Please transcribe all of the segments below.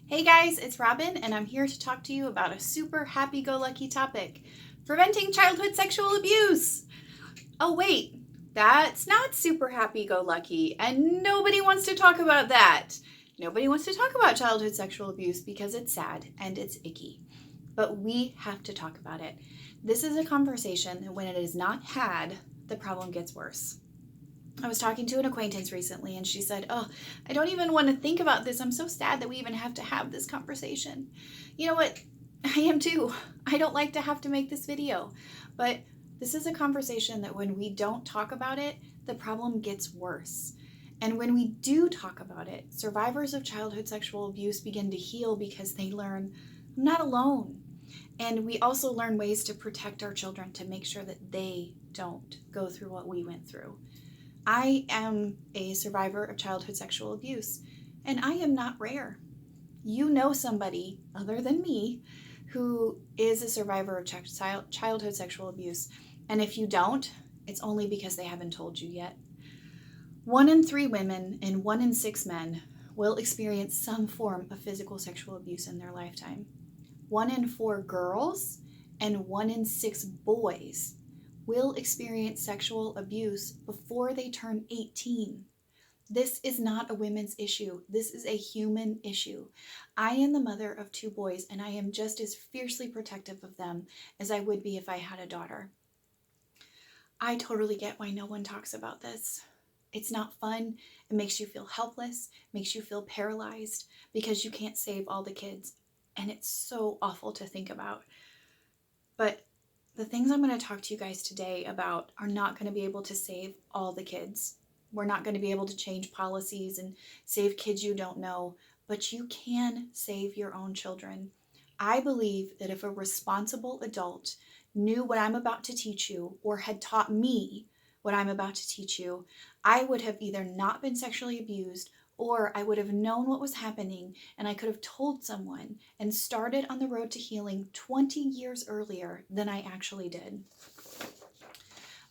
Hey guys, it's Robin, and I'm here to talk to you about a super happy-go-lucky topic: preventing childhood sexual abuse. Oh wait, that's not super happy-go-lucky, and nobody wants to talk about that. Nobody wants to talk about childhood sexual abuse because it's sad and it's icky. But we have to talk about it. This is a conversation that when it is not had, the problem gets worse. I was talking to an acquaintance recently and she said, "Oh, I don't even want to think about this. I'm so sad that we even have to have this conversation." You know what? I am too. I don't like to have to make this video, but this is a conversation that when we don't talk about it, the problem gets worse. And when we do talk about it, survivors of childhood sexual abuse begin to heal because they learn, I'm not alone. And we also learn ways to protect our children to make sure that they don't go through what we went through. I am a survivor of childhood sexual abuse, and I am not rare. You know somebody other than me who is a survivor of childhood sexual abuse, and if you don't, it's only because they haven't told you yet. 1 in 3 women and 1 in 6 men will experience some form of physical sexual abuse in their lifetime. 1 in 4 girls and 1 in 6 boys will experience sexual abuse before they turn 18. This is not a women's issue. This is a human issue. I am the mother of 2 boys, and I am just as fiercely protective of them as I would be if I had a daughter. I totally get why no one talks about this. It's not fun. It makes you feel helpless, makes you feel paralyzed because you can't save all the kids. And it's so awful to think about. But the things I'm going to talk to you guys today about are not going to be able to save all the kids. We're not going to be able to change policies and save kids you don't know, but you can save your own children. I believe that if a responsible adult knew what I'm about to teach you or had taught me what I'm about to teach you, I would have either not been sexually abused or I would have known what was happening and I could have told someone and started on the road to healing 20 years earlier than I actually did.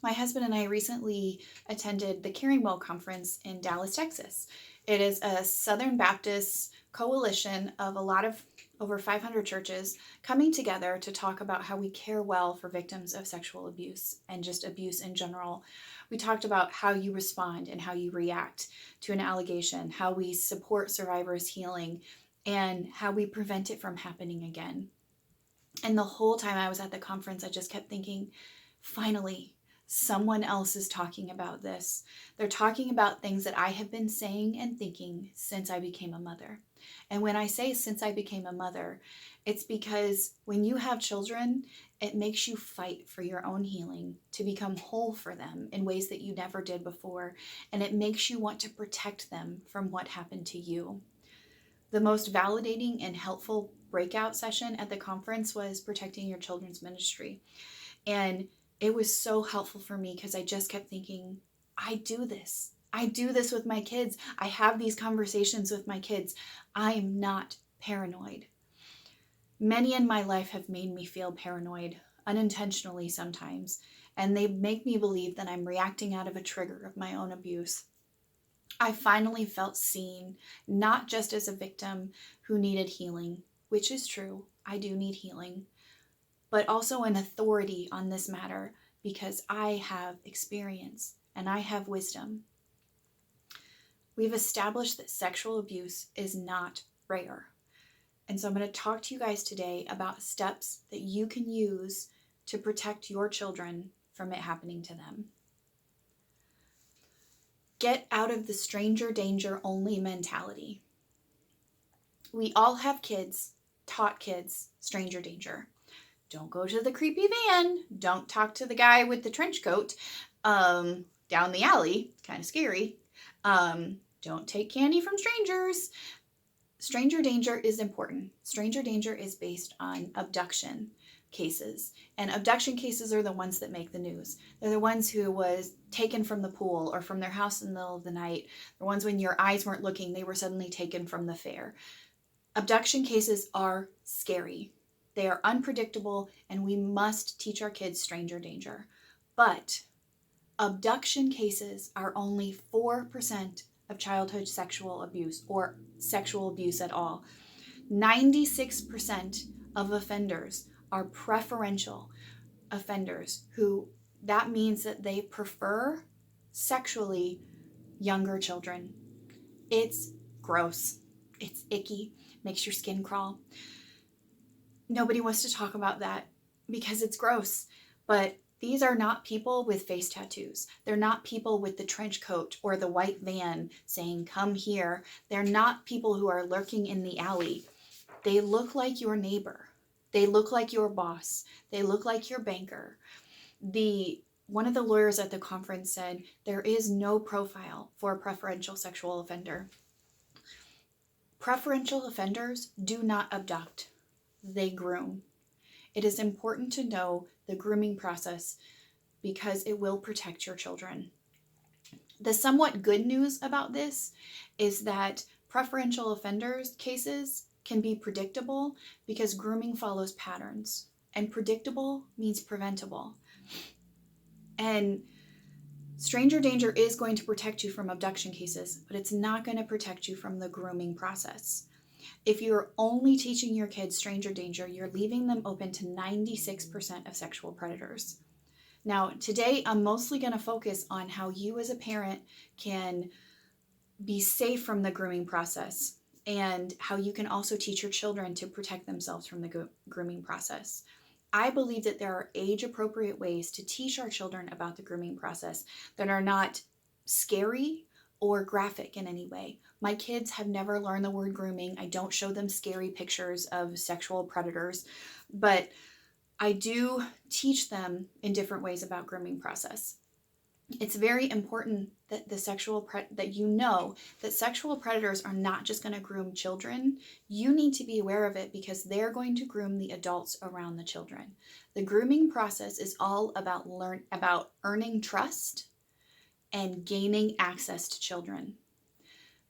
My husband and I recently attended the Caring Well conference in Dallas, Texas. It is a Southern Baptist coalition of over 500 churches coming together to talk about how we care well for victims of sexual abuse and just abuse in general. We talked about how you respond and how you react to an allegation, how we support survivors healing, and how we prevent it from happening again. And the whole time I was at the conference, I just kept thinking, finally, someone else is talking about this. They're talking about things that I have been saying and thinking since I became a mother. And when I say since I became a mother, it's because when you have children, it makes you fight for your own healing, to become whole for them in ways that you never did before. And it makes you want to protect them from what happened to you. The most validating and helpful breakout session at the conference was protecting your children's ministry. And it was so helpful for me because I just kept thinking, I do this. I do this with my kids. I have these conversations with my kids. I am not paranoid. Many in my life have made me feel paranoid, unintentionally sometimes, and they make me believe that I'm reacting out of a trigger of my own abuse. I finally felt seen, not just as a victim who needed healing, which is true. I do need healing, but also an authority on this matter because I have experience and I have wisdom. We've established that sexual abuse is not rare. And so I'm going to talk to you guys today about steps that you can use to protect your children from it happening to them. Get out of the stranger danger only mentality. We all have kids, taught kids, stranger danger. Don't go to the creepy van. Don't talk to the guy with the trench coat down the alley. It's kind of scary. Don't take candy from strangers. Stranger danger is important. Stranger danger is based on abduction cases. And abduction cases are the ones that make the news. They're the ones who was taken from the pool or from their house in the middle of the night. The ones when your eyes weren't looking, they were suddenly taken from the fair. Abduction cases are scary. They are unpredictable, and we must teach our kids stranger danger. But abduction cases are only 4% of childhood sexual abuse or sexual abuse at all. 96% of offenders are preferential offenders, who that means that they prefer sexually younger children. It's gross. It's icky. Makes your skin crawl. Nobody wants to talk about that because it's gross. But these are not people with face tattoos. They're not people with the trench coat or the white van saying, come here. They're not people who are lurking in the alley. They look like your neighbor. They look like your boss. They look like your banker. One of the lawyers at the conference said, there is no profile for a preferential sexual offender. Preferential offenders do not abduct. They groom. It is important to know the grooming process because it will protect your children. The somewhat good news about this is that preferential offenders cases can be predictable because grooming follows patterns, and predictable means preventable. And stranger danger is going to protect you from abduction cases, but it's not going to protect you from the grooming process. If you're only teaching your kids stranger danger, you're leaving them open to 96% of sexual predators. Now, today, I'm mostly going to focus on how you as a parent can be safe from the grooming process and how you can also teach your children to protect themselves from the grooming process. I believe that there are age-appropriate ways to teach our children about the grooming process that are not scary or graphic in any way. My kids have never learned the word grooming. I don't show them scary pictures of sexual predators, but I do teach them in different ways about grooming process. It's very important that that you know that sexual predators are not just going to groom children. You need to be aware of it because they're going to groom the adults around the children. The grooming process is all about earning trust and gaining access to children.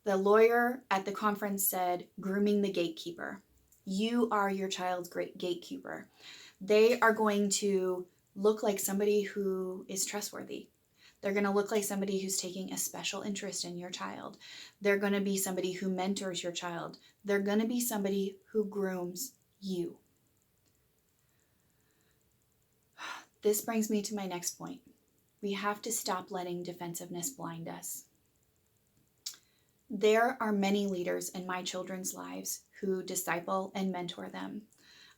The lawyer at the conference said, grooming the gatekeeper. You are your child's great gatekeeper. They are going to look like somebody who is trustworthy. They're going to look like somebody who's taking a special interest in your child. They're going to be somebody who mentors your child. They're going to be somebody who grooms you. This brings me to my next point. We have to stop letting defensiveness blind us. There are many leaders in my children's lives who disciple and mentor them.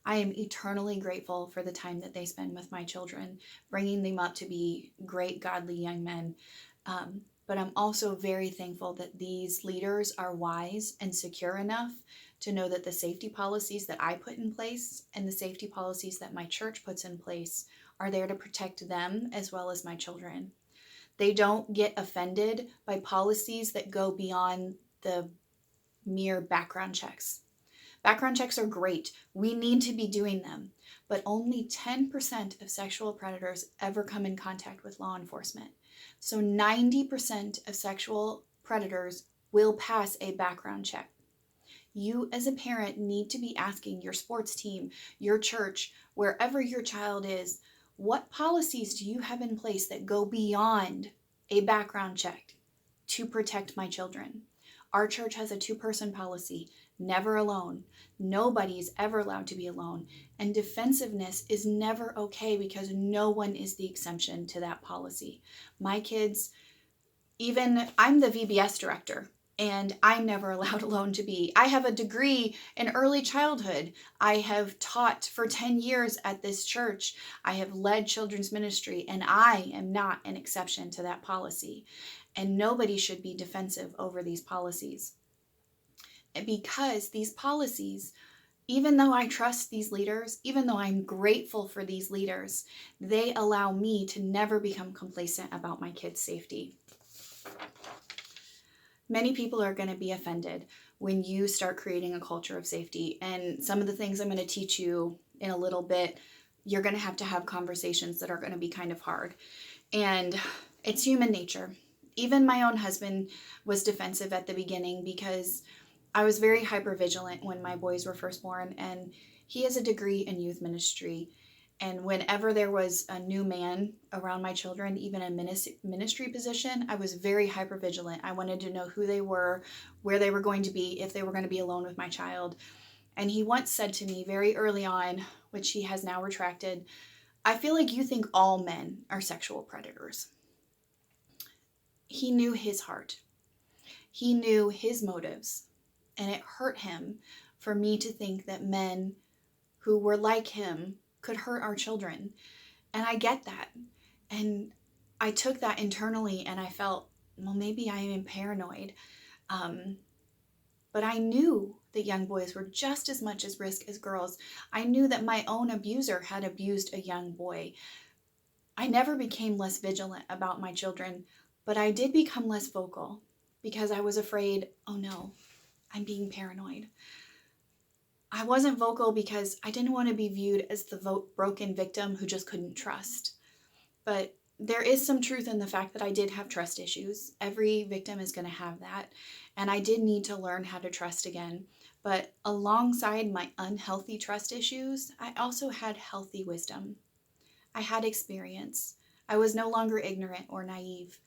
I am eternally grateful for the time that they spend with my children, bringing them up to be great, godly young men. But I'm also very thankful that these leaders are wise and secure enough to know that the safety policies that I put in place and the safety policies that my church puts in place are there to protect them as well as my children. They don't get offended by policies that go beyond the mere background checks. Background checks are great. We need to be doing them. But only 10% of sexual predators ever come in contact with law enforcement. So 90% of sexual predators will pass a background check. You as a parent need to be asking your sports team, your church, wherever your child is, what policies do you have in place that go beyond a background check to protect my children? Our church has a 2-person policy, never alone. Nobody's ever allowed to be alone. And defensiveness is never okay because no one is the exemption to that policy. My kids, I'm the VBS director, and I'm never allowed alone to be. I have a degree in early childhood. I have taught for 10 years at this church. I have led children's ministry, and I am not an exception to that policy. And nobody should be defensive over these policies. Because these policies, even though I trust these leaders, even though I'm grateful for these leaders, they allow me to never become complacent about my kids' safety. Many people are going to be offended when you start creating a culture of safety. And some of the things I'm going to teach you in a little bit, you're going to have conversations that are going to be kind of hard. And it's human nature. Even my own husband was defensive at the beginning because I was very hypervigilant when my boys were first born, and he has a degree in youth ministry. And whenever there was a new man around my children, even a ministry position, I was very hypervigilant. I wanted to know who they were, where they were going to be, if they were going to be alone with my child. And he once said to me very early on, which he has now retracted, "I feel like you think all men are sexual predators." He knew his heart. He knew his motives. And it hurt him for me to think that men who were like him could hurt our children. And I get that. And I took that internally and I felt, well, maybe I am paranoid. But I knew that young boys were just as much at risk as girls. I knew that my own abuser had abused a young boy. I never became less vigilant about my children, but I did become less vocal because I was afraid, oh no, I'm being paranoid. I wasn't vocal because I didn't want to be viewed as the broken victim who just couldn't trust. But there is some truth in the fact that I did have trust issues. Every victim is going to have that. And I did need to learn how to trust again. But alongside my unhealthy trust issues, I also had healthy wisdom. I had experience. I was no longer ignorant or naive.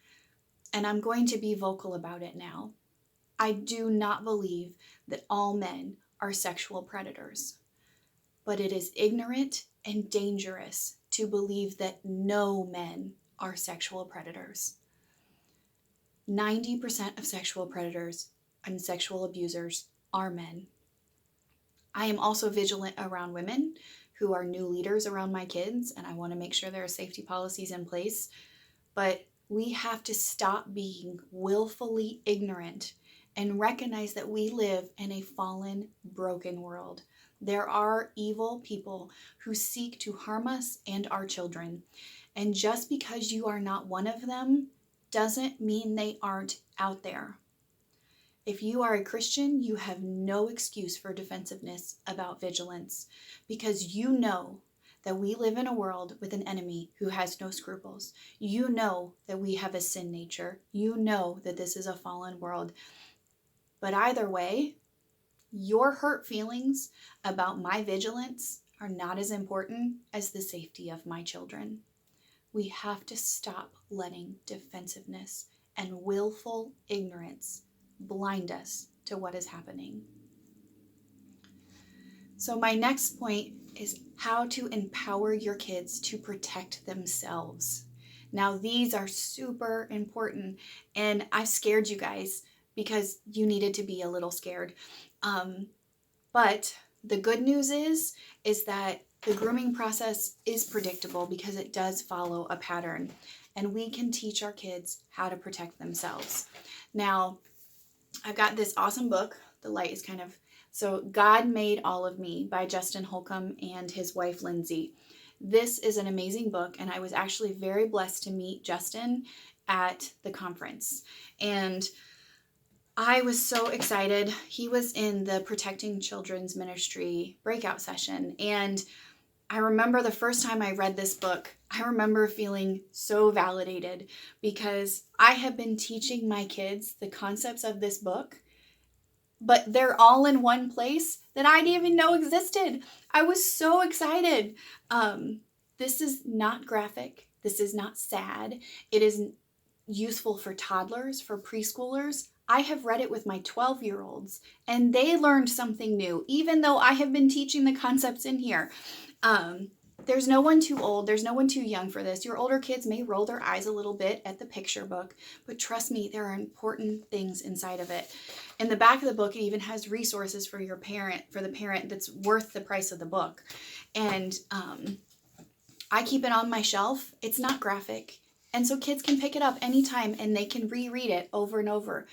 And I'm going to be vocal about it now. I do not believe that all men are sexual predators. But it is ignorant and dangerous to believe that no men are sexual predators. 90% of sexual predators and sexual abusers are men. I am also vigilant around women who are new leaders around my kids, and I want to make sure there are safety policies in place. But we have to stop being willfully ignorant and recognize that we live in a fallen, broken world. There are evil people who seek to harm us and our children. And just because you are not one of them doesn't mean they aren't out there. If you are a Christian, you have no excuse for defensiveness about vigilance because you know that we live in a world with an enemy who has no scruples. You know that we have a sin nature. You know that this is a fallen world. But either way, your hurt feelings about my vigilance are not as important as the safety of my children. We have to stop letting defensiveness and willful ignorance blind us to what is happening. So my next point is how to empower your kids to protect themselves. Now, these are super important, and I've scared you guys because you needed to be a little scared. But the good news is that the grooming process is predictable because it does follow a pattern, and we can teach our kids how to protect themselves. Now, I've got this awesome book. The light is so God Made All of Me by Justin Holcomb and his wife, Lindsay. This is an amazing book, and I was actually very blessed to meet Justin at the conference. And I was so excited. He was in the Protecting Children's Ministry breakout session. And I remember the first time I read this book, I remember feeling so validated because I have been teaching my kids the concepts of this book, but they're all in one place that I didn't even know existed. I was so excited. This is not graphic. This is not sad. It is useful for toddlers, for preschoolers. I have read it with my 12-year-olds, and they learned something new, even though I have been teaching the concepts in here. There's no one too old. There's no one too young for this. Your older kids may roll their eyes a little bit at the picture book, but trust me, there are important things inside of it. In the back of the book, it even has resources for the parent that's worth the price of the book. And I keep it on my shelf. It's not graphic. And so kids can pick it up anytime and they can reread it over and over,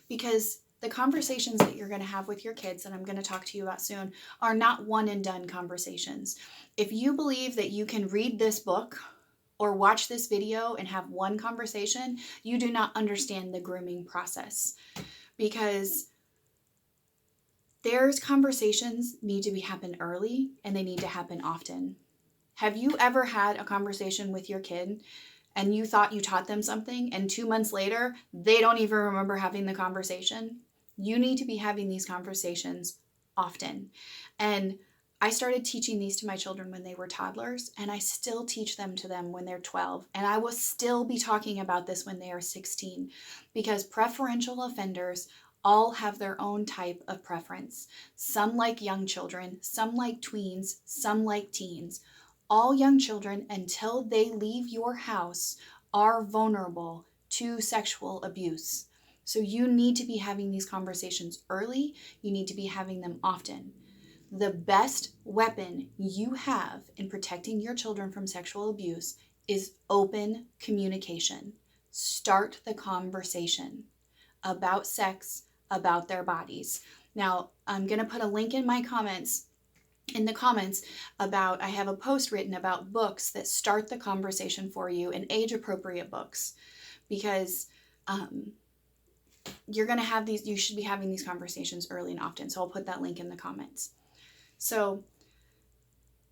because the conversations that you're going to have with your kids, that I'm going to talk to you about soon, are not one and done conversations. If you believe that you can read this book or watch this video and have one conversation, you do not understand the grooming process, because there's conversations need to happen early and they need to happen often. Have you ever had a conversation with your kid and you thought you taught them something, and 2 months later, they don't even remember having the conversation? You need to be having these conversations often. And I started teaching these to my children when they were toddlers, and I still teach them to them when they're 12. And I will still be talking about this when they are 16, because preferential offenders all have their own type of preference. Some like young children, some like tweens, some like teens. All young children, until they leave your house, are vulnerable to sexual abuse. So you need to be having these conversations early. You need to be having them often. The best weapon you have in protecting your children from sexual abuse is open communication. Start the conversation about sex, about their bodies. Now, I'm going to put a link in the comments about, I have a post written about books that start the conversation for you, and age appropriate books, because you're going to have these, you should be having these conversations early and often. So I'll put that link in the comments. So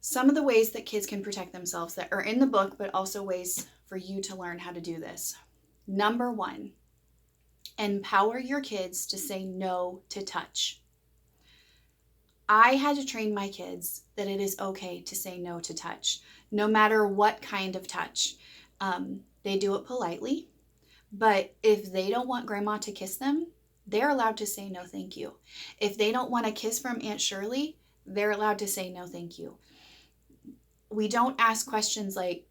some of the ways that kids can protect themselves that are in the book, but also ways for you to learn how to do this. Number 1, empower your kids to say no to touch. I had to train my kids that it is okay to say no to touch, no matter what kind of touch. They do it politely, but if they don't want grandma to kiss them, they're allowed to say no thank you. If they don't want a kiss from Aunt Shirley, they're allowed to say no thank you. We don't ask questions like,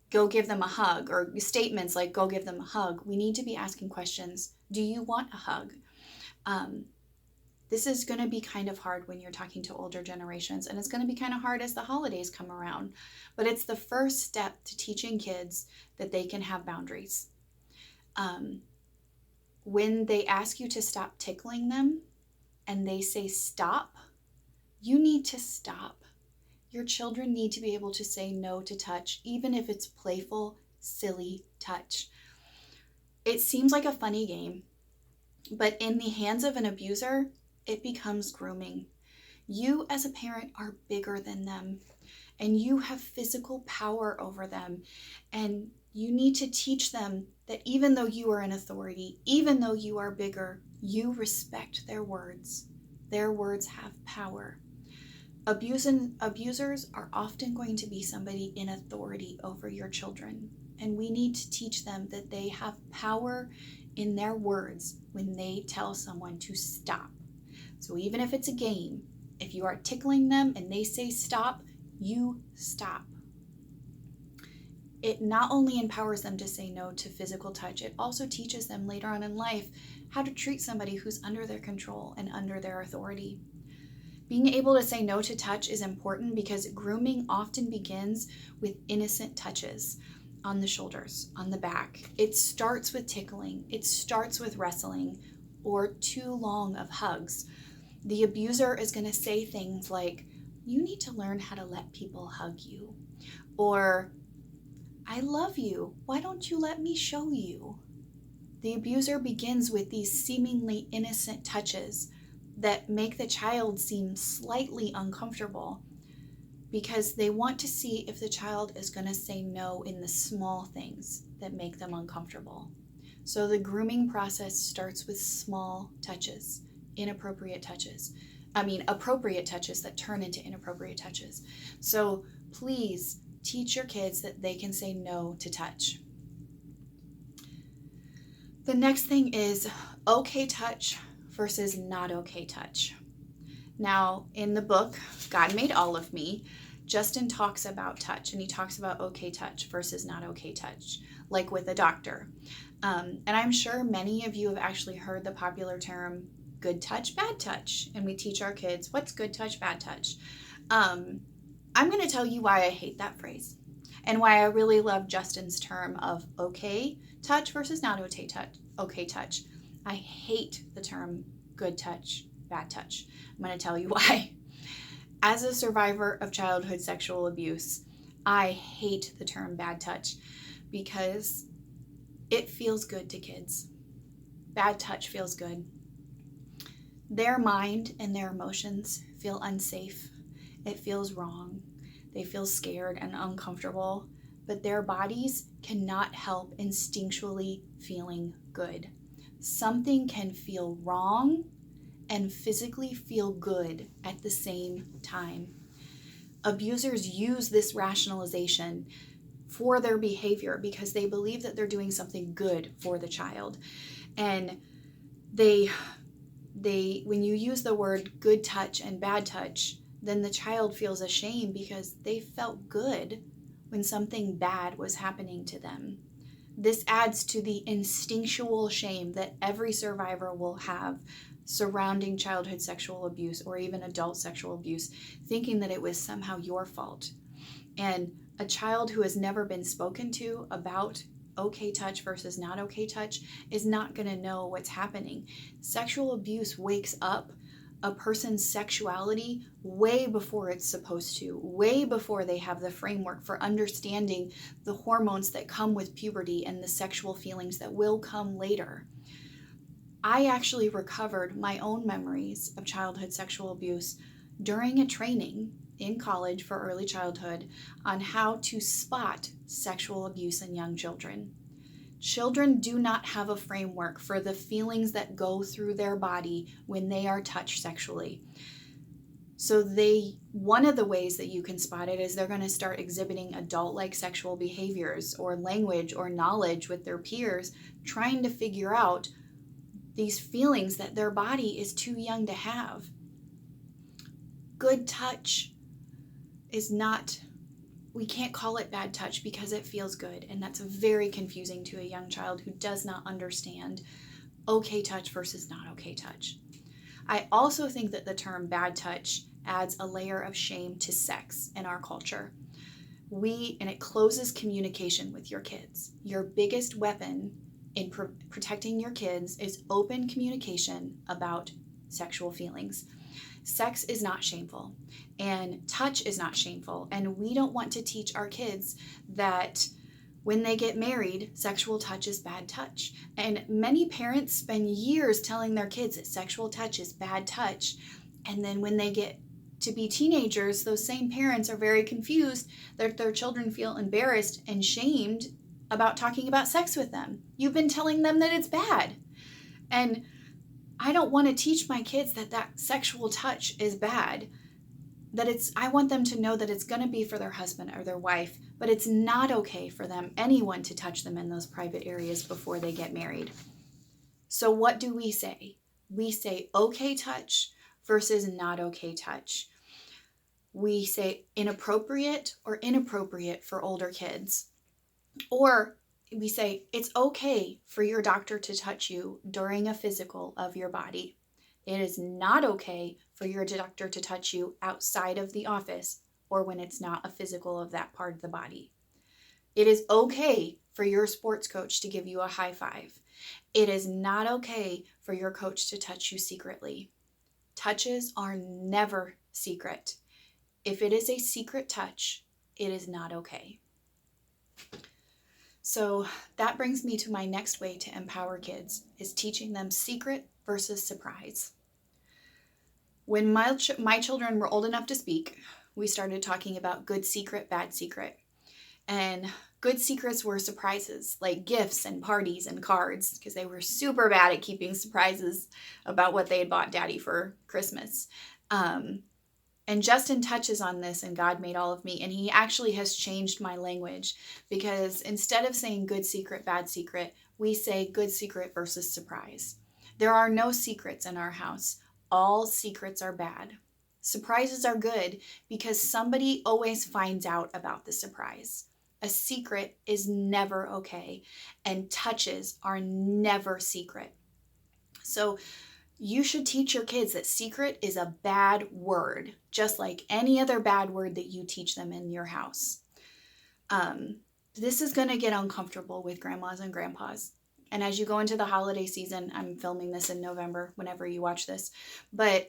go give them a hug, or statements like, go give them a hug. We need to be asking questions. Do you want a hug? This is going to be kind of hard when you're talking to older generations, and it's going to be kind of hard as the holidays come around. But it's the first step to teaching kids that they can have boundaries. When they ask you to stop tickling them and they say stop, you need to stop. Your children need to be able to say no to touch, even if it's playful, silly touch. It seems like a funny game, but in the hands of an abuser, it becomes grooming. You as a parent are bigger than them, and you have physical power over them, and you need to teach them that even though you are an authority, even though you are bigger, you respect their words. Their words have power. Abusers are often going to be somebody in authority over your children, and we need to teach them that they have power in their words when they tell someone to stop. So even if it's a game, if you are tickling them and they say stop, you stop. It not only empowers them to say no to physical touch, it also teaches them later on in life how to treat somebody who's under their control and under their authority. Being able to say no to touch is important because grooming often begins with innocent touches on the shoulders, on the back. It starts with tickling, it starts with wrestling, or too long of hugs. The abuser is going to say things like, you need to learn how to let people hug you, or I love you, why don't you let me show you? The abuser begins with these seemingly innocent touches that make the child seem slightly uncomfortable because they want to see if the child is going to say no in the small things that make them uncomfortable. So the grooming process starts with small touches, appropriate touches that turn into inappropriate touches. So please teach your kids that they can say no to touch. The next thing is okay touch versus not okay touch. Now, in the book, God Made All of Me, Justin talks about touch, and he talks about okay touch versus not okay touch, like with a doctor. And I'm sure many of you have actually heard the popular term good touch, bad touch, and we teach our kids what's good touch, bad touch. I'm going to tell you why I hate that phrase and why I really love Justin's term of okay touch versus not okay touch. I hate the term good touch, bad touch. I'm going to tell you why. As a survivor of childhood sexual abuse, I hate the term bad touch because it feels good to kids. Bad touch feels good. Their mind and their emotions feel unsafe. It feels wrong. They feel scared and uncomfortable, but their bodies cannot help instinctually feeling good. Something can feel wrong and physically feel good at the same time. Abusers use this rationalization for their behavior because they believe that they're doing something good for the child. And they when you use the word good touch and bad touch, then the child feels ashamed because they felt good when something bad was happening to them. This adds to the instinctual shame that every survivor will have surrounding childhood sexual abuse or even adult sexual abuse, thinking that it was somehow your fault. And a child who has never been spoken to about okay touch versus not okay touch is not going to know what's happening. Sexual abuse wakes up a person's sexuality way before it's supposed to, way before they have the framework for understanding the hormones that come with puberty and the sexual feelings that will come later. I actually recovered my own memories of childhood sexual abuse during a training in college for early childhood on how to spot sexual abuse in young children. Children do not have a framework for the feelings that go through their body when they are touched sexually. So one of the ways that you can spot it is they're going to start exhibiting adult-like sexual behaviors or language or knowledge with their peers, trying to figure out these feelings that their body is too young to have. Good touch is not, we can't call it bad touch because it feels good, and that's very confusing to a young child who does not understand okay touch versus not okay touch. I also think that the term bad touch adds a layer of shame to sex in our culture. And it closes communication with your kids. Your biggest weapon in protecting your kids is open communication about sexual feelings. Sex is not shameful, and touch is not shameful, and we don't want to teach our kids that when they get married, sexual touch is bad touch. And many parents spend years telling their kids that sexual touch is bad touch, and then when they get to be teenagers, those same parents are very confused that their children feel embarrassed and shamed about talking about sex with them. You've been telling them that it's bad. And I don't want to teach my kids that sexual touch is bad. I want them to know that it's going to be for their husband or their wife, but it's not okay for anyone to touch them in those private areas before they get married. So what do we say? We say okay touch versus not okay touch. We say inappropriate or inappropriate for older kids. Or we say it's okay for your doctor to touch you during a physical of your body. It is not okay for your doctor to touch you outside of the office or when it's not a physical of that part of the body. It is okay for your sports coach to give you a high five. It is not okay for your coach to touch you secretly. Touches are never secret. If it is a secret touch, it is not okay. So that brings me to my next way to empower kids, is teaching them secret versus surprise. When my children were old enough to speak, we started talking about good secret, bad secret. And good secrets were surprises, like gifts and parties and cards, because they were super bad at keeping surprises about what they had bought Daddy for Christmas. And Justin touches on this in God Made All of Me, and he actually has changed my language, because instead of saying good secret, bad secret, we say good secret versus surprise. There are no secrets in our house. All secrets are bad. Surprises are good because somebody always finds out about the surprise. A secret is never okay, and touches are never secret. So you should teach your kids that secret is a bad word, just like any other bad word that you teach them in your house. This is going to get uncomfortable with grandmas and grandpas. And as you go into the holiday season, I'm filming this in November, whenever you watch this, but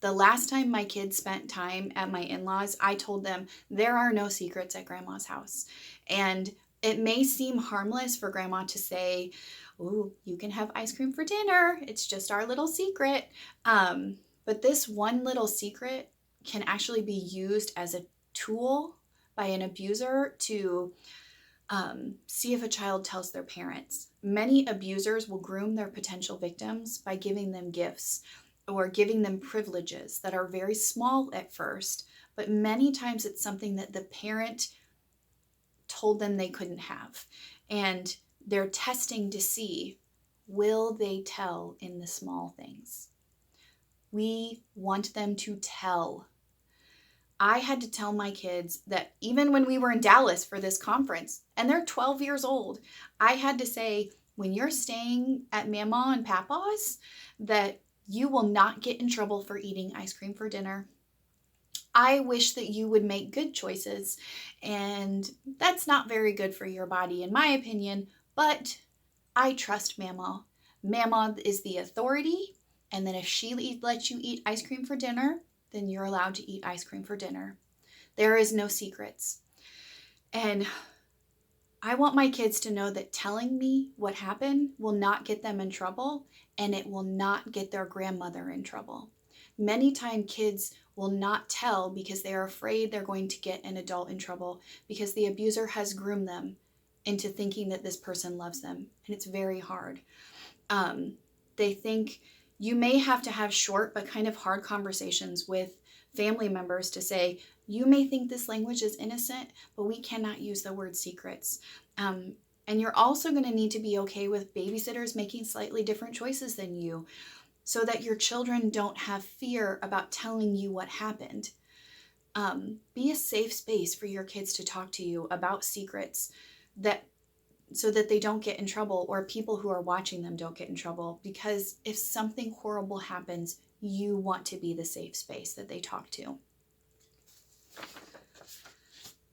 the last time my kids spent time at my in-laws, I told them there are no secrets at grandma's house. And it may seem harmless for grandma to say, "Ooh, you can have ice cream for dinner. It's just our little secret." But this one little secret can actually be used as a tool by an abuser to see if a child tells their parents. Many abusers will groom their potential victims by giving them gifts or giving them privileges that are very small at first, but many times it's something that the parent told them they couldn't have. And they're testing to see, will they tell in the small things? We want them to tell. I had to tell my kids that even when we were in Dallas for this conference, and they're 12 years old, I had to say, when you're staying at Mama and Papa's, that you will not get in trouble for eating ice cream for dinner. I wish that you would make good choices, and that's not very good for your body, in my opinion, but I trust Mama. Mama is the authority, and then if she lets you eat ice cream for dinner, then you're allowed to eat ice cream for dinner. There is no secrets. And I want my kids to know that telling me what happened will not get them in trouble, and it will not get their grandmother in trouble. Many times kids will not tell because they are afraid they're going to get an adult in trouble because the abuser has groomed them into thinking that this person loves them, and it's very hard. They think you may have to have short but kind of hard conversations with family members to say, you may think this language is innocent, but we cannot use the word secrets. And you're also going to need to be okay with babysitters making slightly different choices than you so that your children don't have fear about telling you what happened. Be a safe space for your kids to talk to you about secrets so that they don't get in trouble, or people who are watching them don't get in trouble. Because if something horrible happens, you want to be the safe space that they talk to.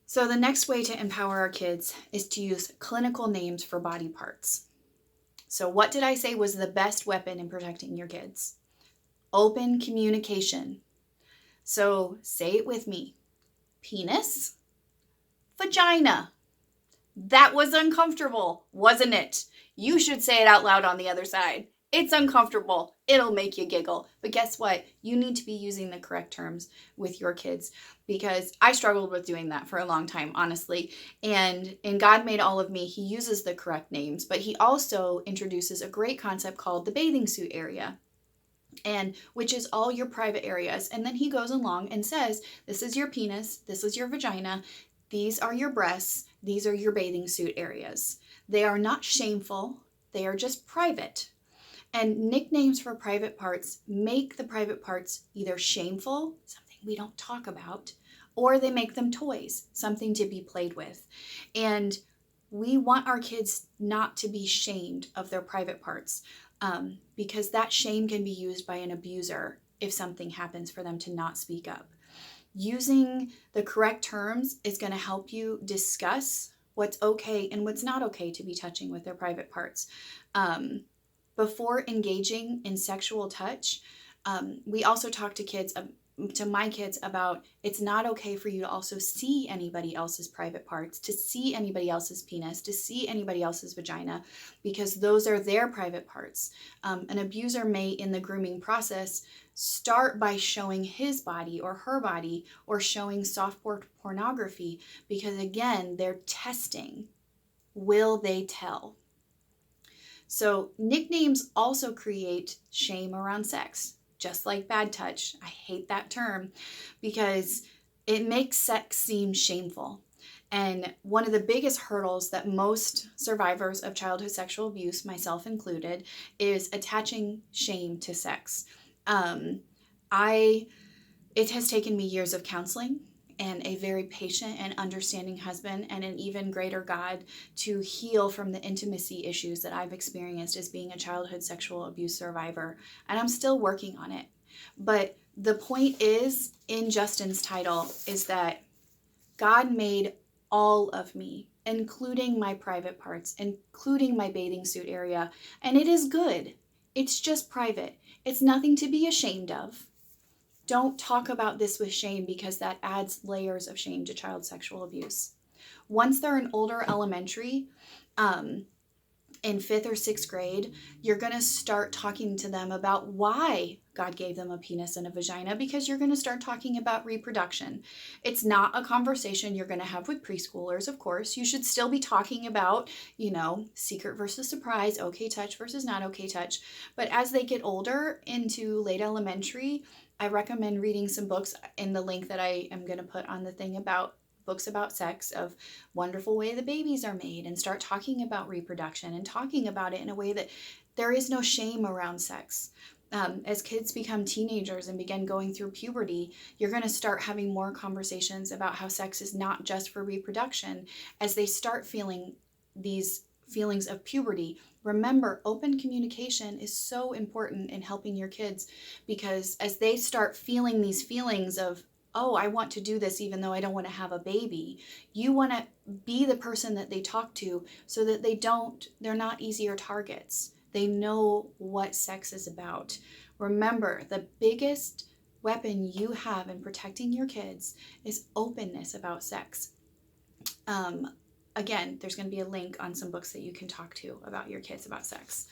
So the next way to empower our kids is to use clinical names for body parts. So what did I say was the best weapon in protecting your kids? Open communication. So say it with me. Penis, vagina. That was uncomfortable, wasn't it? You should say it out loud on the other side. It's uncomfortable. It'll make you giggle. But guess what? You need to be using the correct terms with your kids, because I struggled with doing that for a long time, honestly. And in God Made All of Me, he uses the correct names, but he also introduces a great concept called the bathing suit area, and which is all your private areas. And then he goes along and says, this is your penis, this is your vagina, these are your breasts, these are your bathing suit areas. They are not shameful, they are just private. And nicknames for private parts make the private parts either shameful, something we don't talk about, or they make them toys, something to be played with. And we want our kids not to be shamed of their private parts, because that shame can be used by an abuser if something happens for them to not speak up. Using the correct terms is going to help you discuss what's okay and what's not okay to be touching with their private parts. Before engaging in sexual touch, we also talk to my kids about it's not okay for you to also see anybody else's private parts, to see anybody else's penis, to see anybody else's vagina, because those are their private parts. An abuser may, in the grooming process, start by showing his body or her body or showing softcore pornography, because again, they're testing, will they tell? So nicknames also create shame around sex, just like bad touch. I hate that term because it makes sex seem shameful. And one of the biggest hurdles that most survivors of childhood sexual abuse, myself included, is attaching shame to sex. It has taken me years of counseling and a very patient and understanding husband and an even greater God to heal from the intimacy issues that I've experienced as being a childhood sexual abuse survivor. And I'm still working on it. But the point is, in Justin's title, is that God made all of me, including my private parts, including my bathing suit area. And it is good. It's just private. It's nothing to be ashamed of. Don't talk about this with shame, because that adds layers of shame to child sexual abuse. Once they're in older elementary, in 5th or 6th grade, you're going to start talking to them about why God gave them a penis and a vagina, because you're going to start talking about reproduction. It's not a conversation you're going to have with preschoolers, of course. You should still be talking about, secret versus surprise, okay touch versus not okay touch. But as they get older into late elementary, I recommend reading some books in the link that I am going to put on the thing about books about sex, of Wonderful Way the Babies Are Made, and start talking about reproduction and talking about it in a way that there is no shame around sex. As kids become teenagers and begin going through puberty, you're going to start having more conversations about how sex is not just for reproduction. As they start feeling these feelings of puberty, remember, open communication is so important in helping your kids, because as they start feeling these feelings of, oh, I want to do this even though I don't want to have a baby, you want to be the person that they talk to so that they're not easier targets. They know what sex is about. Remember, the biggest weapon you have in protecting your kids is openness about sex. Again, there's going to be a link on some books that you can talk to about your kids about sex.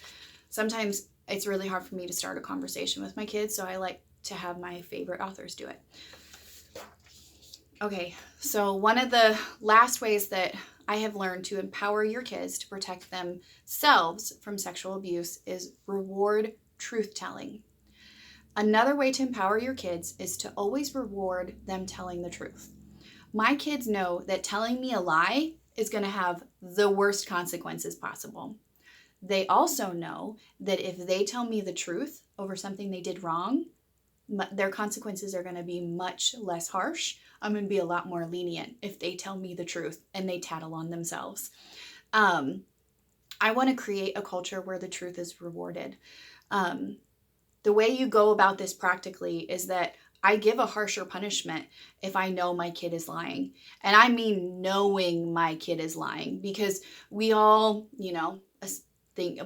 Sometimes it's really hard for me to start a conversation with my kids, so I like to have my favorite authors do it. Okay, so one of the last ways that I have learned to empower your kids to protect themselves from sexual abuse is reward truth-telling. Another way to empower your kids is to always reward them telling the truth. My kids know that telling me a lie is going to have the worst consequences possible. They also know that if they tell me the truth over something they did wrong, their consequences are going to be much less harsh. I'm going to be a lot more lenient if they tell me the truth and they tattle on themselves. I want to create a culture where the truth is rewarded. The way you go about this practically is that I give a harsher punishment if I know my kid is lying. And I mean knowing my kid is lying, because we all,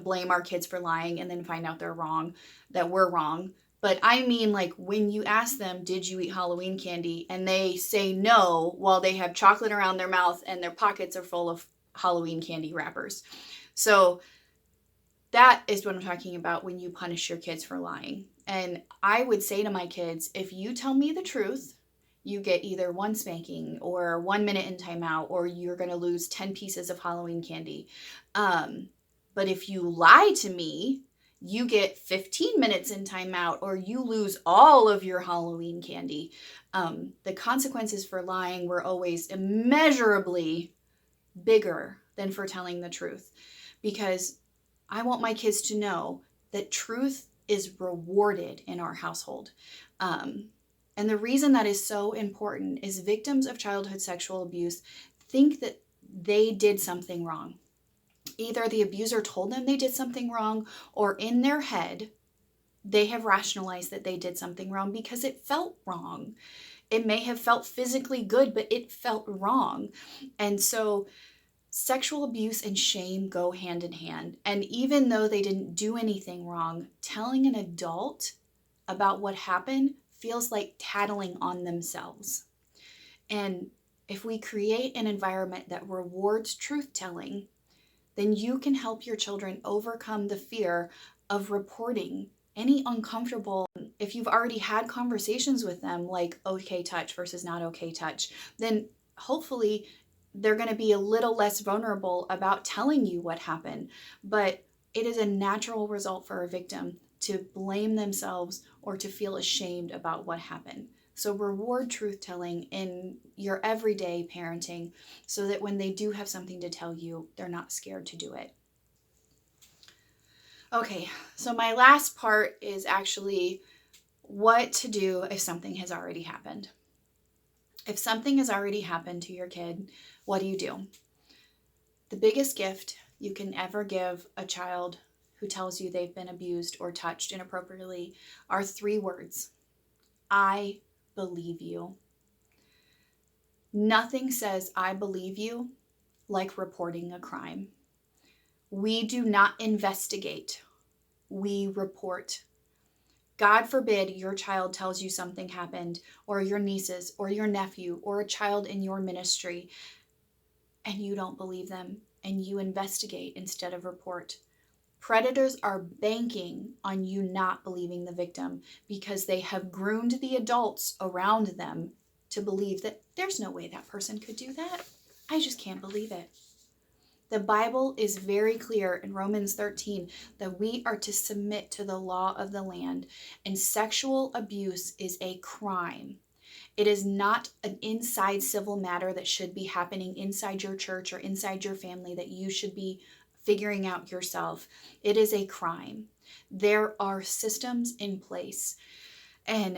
blame our kids for lying and then find out they're wrong, that we're wrong. But I mean, like, when you ask them, did you eat Halloween candy? And they say no while they have chocolate around their mouth and their pockets are full of Halloween candy wrappers. So that is what I'm talking about when you punish your kids for lying. And I would say to my kids, if you tell me the truth, you get either one spanking or 1 minute in timeout, or you're going to lose 10 pieces of Halloween candy. But if you lie to me, you get 15 minutes in timeout, or you lose all of your Halloween candy. The consequences for lying were always immeasurably bigger than for telling the truth, because I want my kids to know that truth is rewarded in our household. And the reason that is so important is victims of childhood sexual abuse think that they did something wrong. Either the abuser told them they did something wrong, or in their head, they have rationalized that they did something wrong because it felt wrong. It may have felt physically good, but it felt wrong. And so sexual abuse and shame go hand in hand. And even though they didn't do anything wrong, telling an adult about what happened feels like tattling on themselves. And if we create an environment that rewards truth-telling, then you can help your children overcome the fear of reporting any uncomfortable. If you've already had conversations with them, like okay touch versus not okay touch, then hopefully they're going to be a little less vulnerable about telling you what happened. But it is a natural result for a victim to blame themselves or to feel ashamed about what happened. So reward truth-telling in your everyday parenting so that when they do have something to tell you, they're not scared to do it. Okay, so my last part is actually what to do if something has already happened. If something has already happened to your kid, what do you do? The biggest gift you can ever give a child who tells you they've been abused or touched inappropriately are 3 words. I believe you. Nothing says I believe you like reporting a crime. We do not investigate. We report. God forbid your child tells you something happened, or your nieces, or your nephew, or a child in your ministry, and you don't believe them, and you investigate instead of report. Predators are banking on you not believing the victim because they have groomed the adults around them to believe that there's no way that person could do that. I just can't believe it. The Bible is very clear in Romans 13 that we are to submit to the law of the land, and sexual abuse is a crime. It is not an inside civil matter that should be happening inside your church or inside your family that you should be figuring out yourself. It is a crime. There are systems in place. And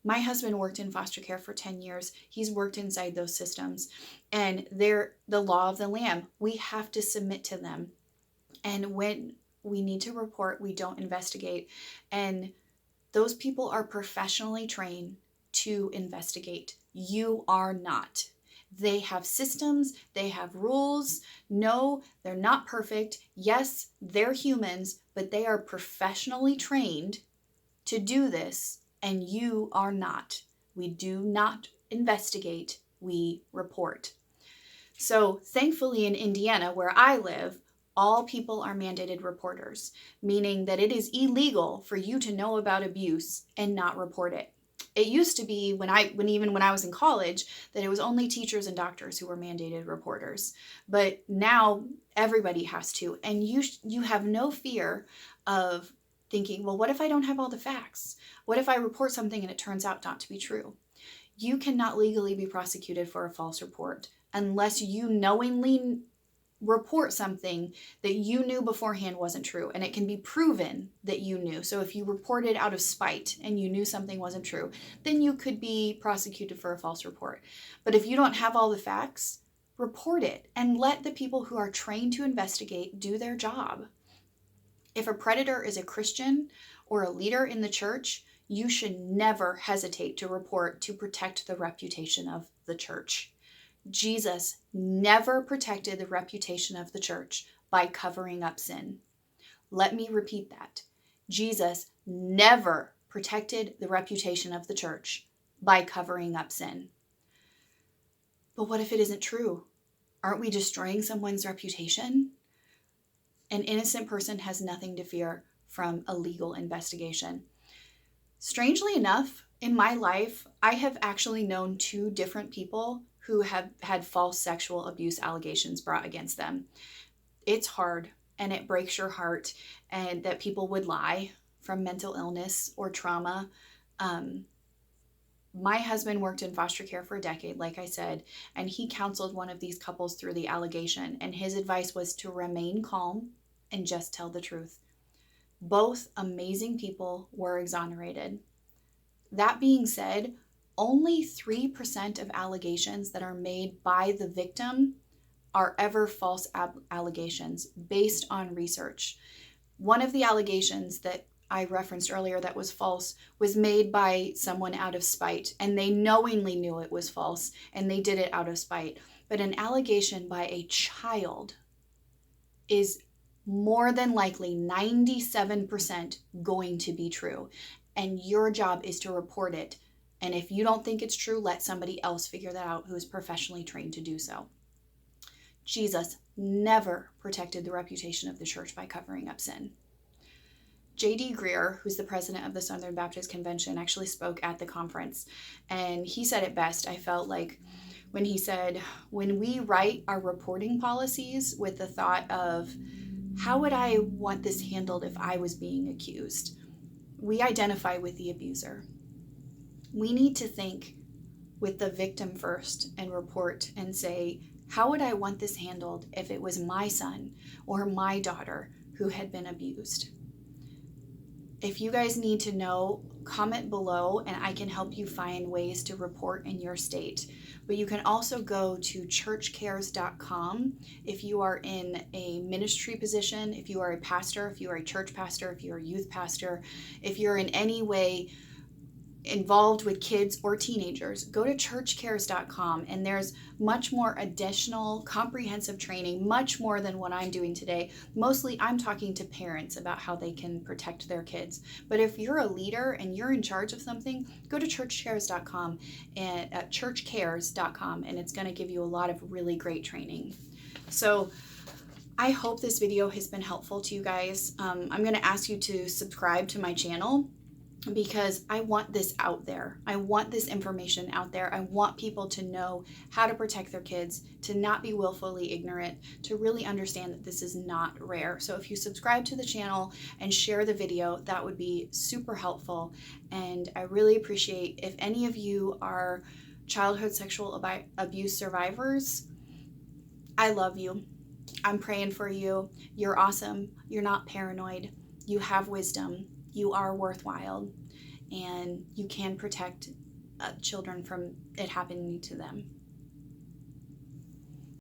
my husband worked in foster care for 10 years. He's worked inside those systems. And they're the law of the land. We have to submit to them. And when we need to report, we don't investigate. And those people are professionally trained to investigate. You are not. They have systems, they have rules. No, they're not perfect. Yes, they're humans, but they are professionally trained to do this, and you are not. We do not investigate, we report. So thankfully in Indiana, where I live, all people are mandated reporters, meaning that it is illegal for you to know about abuse and not report it. It used to be when I was in college that it was only teachers and doctors who were mandated reporters. But now everybody has to. And you have no fear of thinking, well, what if I don't have all the facts? What if I report something and it turns out not to be true? You cannot legally be prosecuted for a false report unless you knowingly report something that you knew beforehand wasn't true, and it can be proven that you knew. So if you reported out of spite and you knew something wasn't true, then you could be prosecuted for a false report. But if you don't have all the facts, report it and let the people who are trained to investigate do their job. If a predator is a Christian or a leader in the church, you should never hesitate to report to protect the reputation of the church. Jesus never protected the reputation of the church by covering up sin. Let me repeat that. Jesus never protected the reputation of the church by covering up sin. But what if it isn't true? Aren't we destroying someone's reputation? An innocent person has nothing to fear from a legal investigation. Strangely enough, in my life, I have actually known 2 different people who have had false sexual abuse allegations brought against them. It's hard and it breaks your heart, and that people would lie from mental illness or trauma. My husband worked in foster care for a decade, like I said, and he counseled one of these couples through the allegation, and his advice was to remain calm and just tell the truth. Both amazing people were exonerated. That being said, only 3% of allegations that are made by the victim are ever false allegations based on research. One of the allegations that I referenced earlier that was false was made by someone out of spite, and they knowingly knew it was false and they did it out of spite. But an allegation by a child is more than likely 97% going to be true, and your job is to report it. And if you don't think it's true, let somebody else figure that out who is professionally trained to do so. Jesus never protected the reputation of the church by covering up sin. J.D. Greer, who's the president of the Southern Baptist Convention, actually spoke at the conference, and he said it best, I felt like, when he said, when we write our reporting policies with the thought of, how would I want this handled if I was being accused? We identify with the abuser. We need to think with the victim first and report and say, how would I want this handled if it was my son or my daughter who had been abused? If you guys need to know, comment below and I can help you find ways to report in your state. But you can also go to churchcares.com if you are in a ministry position, if you are a pastor, if you are a church pastor, if you are a youth pastor, if you're in any way involved with kids or teenagers, go to churchcares.com, and there's much more additional comprehensive training, much more than what I'm doing today. Mostly I'm talking to parents about how they can protect their kids. But if you're a leader and you're in charge of something, go to churchcares.com and churchcares.com, and it's going to give you a lot of really great training. So I hope this video has been helpful to you guys. I'm going to ask you to subscribe to my channel, because I want this out there. I want this information out there. I want people to know how to protect their kids, to not be willfully ignorant, to really understand that this is not rare. So if you subscribe to the channel and share the video, that would be super helpful. And I really appreciate if any of you are childhood sexual abuse survivors. I love you. I'm praying for you. You're awesome. You're not paranoid. You have wisdom. You are worthwhile. And you can protect children from it happening to them.